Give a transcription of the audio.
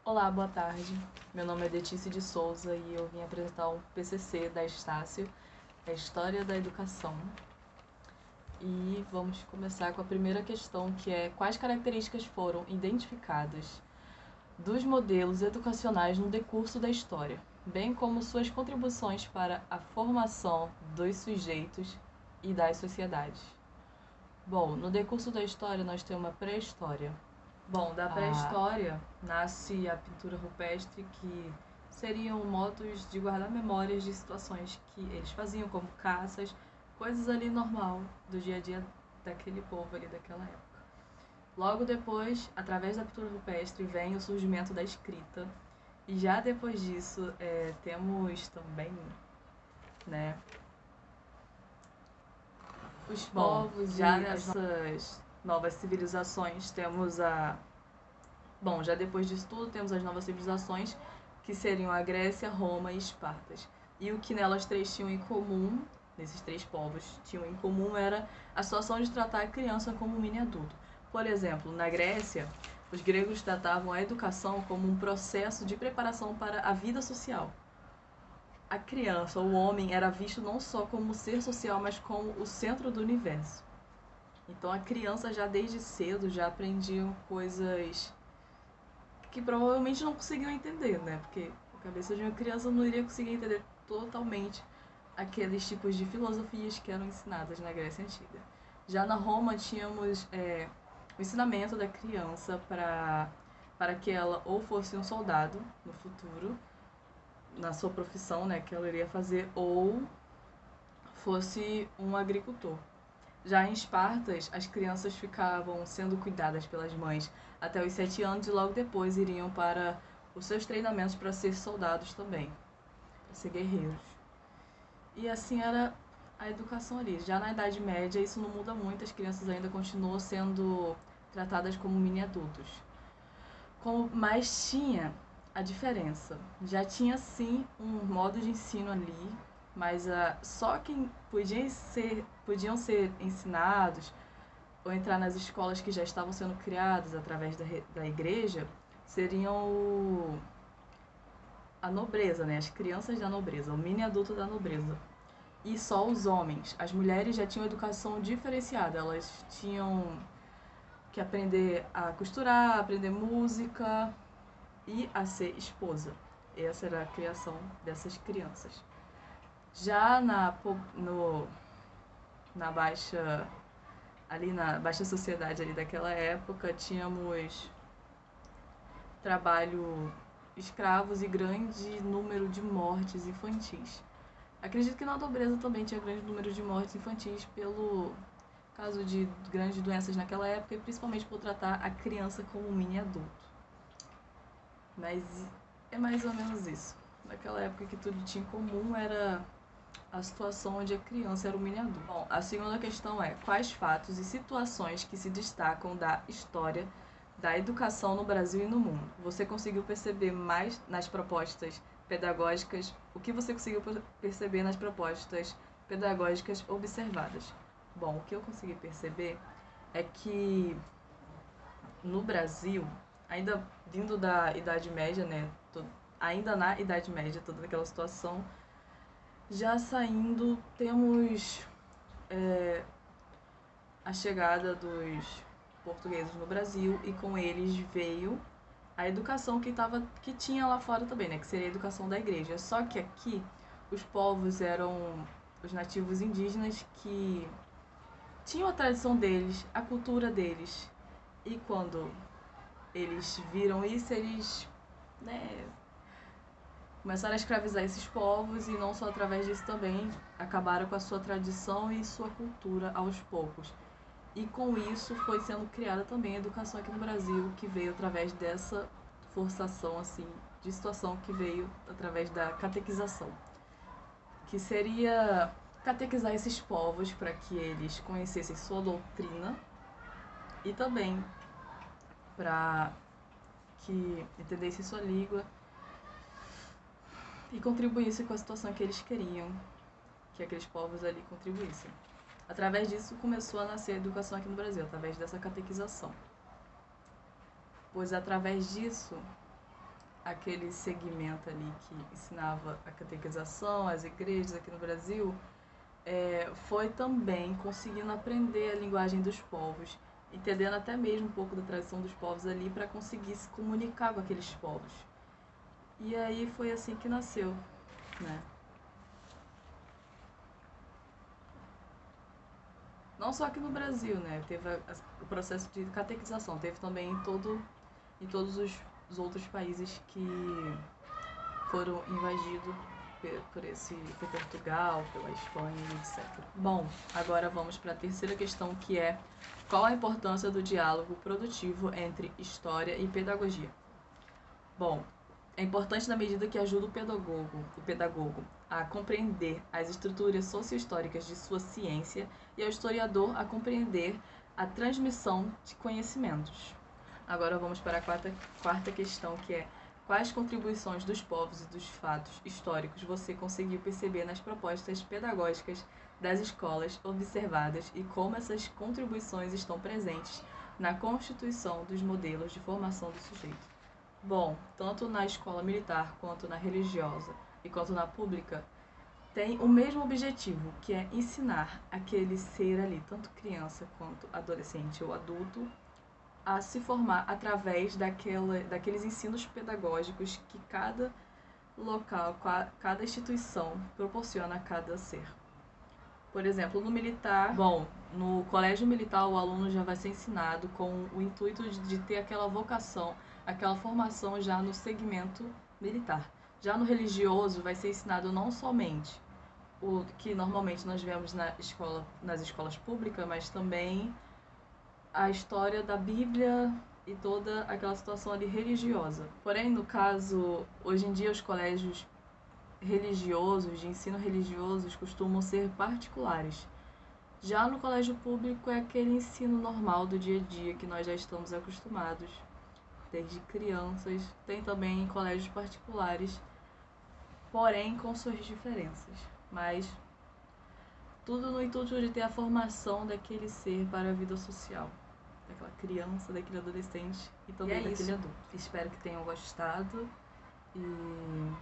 Olá, boa tarde. Meu nome é Letícia de Souza e eu vim apresentar um PCC da Estácio, a História da Educação. E vamos começar com a primeira questão, que é: quais características foram identificadas dos modelos educacionais no decurso da história, bem como suas contribuições para a formação dos sujeitos e das sociedades? Bom, no decurso da história nós temos uma pré-história. Bom, da pré-história nasce a pintura rupestre, que seriam modos de guardar memórias de situações que eles faziam, como caças, coisas ali normal do dia a dia daquele povo ali daquela época. Logo depois, através da pintura rupestre, vem o surgimento da escrita. E já depois disso, temos também, né, os povos já nessas novas civilizações. Temos a... Bom, já depois disso tudo, temos as novas civilizações, que seriam a Grécia, Roma e Espartas. E o que nelas três tinham em comum, nesses três povos tinham em comum, era a situação de tratar a criança como um mini adulto. Por exemplo, na Grécia, os gregos tratavam a educação como um processo de preparação para a vida social. A criança, o homem, era visto não só como ser social, mas como o centro do universo. Então a criança já desde cedo já aprendiam coisas que provavelmente não conseguiam entender, né? Porque a cabeça de uma criança não iria conseguir entender totalmente aqueles tipos de filosofias que eram ensinadas na Grécia Antiga. Já na Roma tínhamos o ensinamento da criança para que ela ou fosse um soldado no futuro, na sua profissão, né, que ela iria fazer, ou fosse um agricultor. Já em Espartas, as crianças ficavam sendo cuidadas pelas mães até os 7 anos e logo depois iriam para os seus treinamentos para ser soldados também, para ser guerreiros. E assim era a educação ali. Já na Idade Média isso não muda muito, as crianças ainda continuam sendo tratadas como mini adultos. Mas tinha a diferença. Já tinha sim um modo de ensino ali, mas só quem podiam ser ensinados ou entrar nas escolas que já estavam sendo criadas através da igreja seriam a nobreza, né? As crianças da nobreza, o mini adulto da nobreza. E só os homens. As mulheres já tinham educação diferenciada, elas tinham que aprender a costurar, aprender música e a ser esposa. Essa era a criação dessas crianças. Já na baixa ali na baixa sociedade ali daquela época, tínhamos trabalho escravos e grande número de mortes infantis. Acredito que na nobreza também tinha grande número de mortes infantis pelo caso de grandes doenças naquela época e principalmente por tratar a criança como um mini adulto. Mas é mais ou menos isso. Naquela época que tudo tinha em comum era a situação onde a criança era o mini adulto. Bom, a segunda questão é: quais fatos e situações que se destacam da história da educação no Brasil e no mundo você conseguiu perceber mais nas propostas pedagógicas? O que você conseguiu perceber nas propostas pedagógicas observadas? Bom, o que eu consegui perceber é que no Brasil, ainda vindo da Idade Média, né, ainda na Idade Média, toda aquela situação, já saindo, temos a chegada dos portugueses no Brasil e com eles veio a educação que tinha lá fora também, né, que seria a educação da igreja. Só que aqui os povos eram os nativos indígenas que tinham a tradição deles, a cultura deles. E quando eles viram isso, eles, né, começaram a escravizar esses povos e não só através disso também acabaram com a sua tradição e sua cultura aos poucos. E com isso foi sendo criada também a educação aqui no Brasil, que veio através dessa forçação assim de situação que veio através da catequização, que seria catequizar esses povos para que eles conhecessem sua doutrina e também para que entendessem sua língua e contribuíssem com a situação que eles queriam que aqueles povos ali contribuíssem. Através disso começou a nascer a educação aqui no Brasil, através dessa catequização. Pois através disso aquele segmento ali que ensinava a catequização, as igrejas aqui no Brasil, foi também conseguindo aprender a linguagem dos povos, entendendo até mesmo um pouco da tradição dos povos ali para conseguir se comunicar com aqueles povos. E aí foi assim que nasceu, né? Não só aqui no Brasil, né? Teve o processo de catequização, teve também em todos os outros países que foram invadidos por Portugal, pela Espanha, etc. Bom, agora vamos para a terceira questão, que é: qual a importância do diálogo produtivo entre história e pedagogia? Bom, é importante na medida que ajuda o pedagogo a compreender as estruturas socio-históricas de sua ciência e ao historiador a compreender a transmissão de conhecimentos. Agora vamos para a quarta questão, que é: quais contribuições dos povos e dos fatos históricos você conseguiu perceber nas propostas pedagógicas das escolas observadas e como essas contribuições estão presentes na constituição dos modelos de formação do sujeito? Bom, tanto na escola militar, quanto na religiosa e quanto na pública, tem o mesmo objetivo, que é ensinar aquele ser ali, tanto criança quanto adolescente ou adulto, a se formar através daqueles ensinos pedagógicos que cada local, cada instituição proporciona a cada ser. Por exemplo, no militar, no colégio militar o aluno já vai ser ensinado com o intuito de ter aquela vocação, aquela formação já no segmento militar. Já no religioso vai ser ensinado não somente o que normalmente nós vemos nas escolas públicas, mas também a história da Bíblia e toda aquela situação ali religiosa. Porém, no caso, hoje em dia os colégios religiosos, de ensino religiosos, costumam ser particulares. Já no colégio público é aquele ensino normal do dia a dia que nós já estamos acostumados desde crianças. Tem também colégios particulares, porém com suas diferenças. Mas tudo no intuito de ter a formação daquele ser para a vida social, daquela criança, daquele adolescente e também daquele adulto. Espero que tenham gostado e